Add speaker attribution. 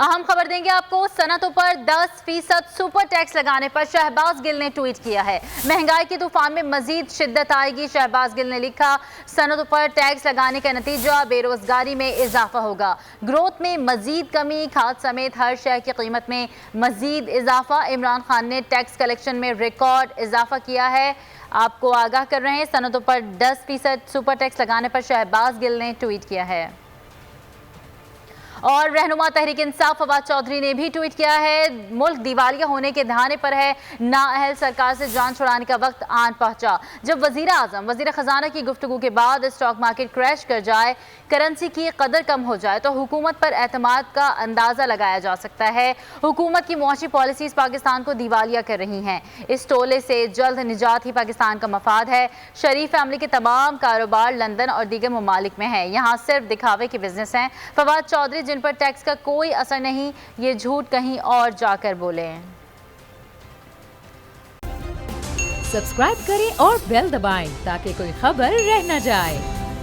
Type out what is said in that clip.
Speaker 1: अहम खबर देंगे आपको। सनतों पर 10% सुपर टैक्स लगाने पर शहबाज गिल ने ट्वीट किया है। महंगाई के तूफान में मजीद शिद्दत आएगी। शहबाज गिल ने लिखा, सनतों पर टैक्स लगाने का नतीजा बेरोजगारी में इजाफा होगा, ग्रोथ में मजीद कमी, खाद समेत हर शय की कीमत में मजीद इजाफा। इमरान खान ने टैक्स कलेक्शन में रिकॉर्ड इजाफा किया है। आपको आगाह कर रहे हैं, सनतों पर 10% सुपर टैक्स लगाने पर शहबाज गिल ने ट्वीट किया है। और रहनुमा तहरीक इंसाफ फवाद चौधरी ने भी ट्वीट किया है, मुल्क दिवालिया होने के दहाने पर है, नाअहल सरकार से जान छुड़ाने का वक्त आन पहुंचा। जब वजीर आजम वजीर खजाना की गुफ्तगू के बाद स्टॉक मार्केट क्रैश कर जाए, करेंसी की कदर कम हो जाए तो हुकूमत पर एतमाद का अंदाजा लगाया जा सकता है। हुकूमत की मुआशी पॉलिसीज पाकिस्तान को दिवालिया कर रही हैं। इस टोले से जल्द निजात ही पाकिस्तान का मफाद है। शरीफ फैमिली के तमाम कारोबार लंदन और दीगर ममालिक में है, यहाँ सिर्फ दिखावे के बिजनेस हैं। फवाद चौधरी जिन पर टैक्स का कोई असर नहीं, ये झूठ कहीं और जाकर बोले।
Speaker 2: सब्सक्राइब करें और बेल दबाएं ताकि कोई खबर रह न जाए।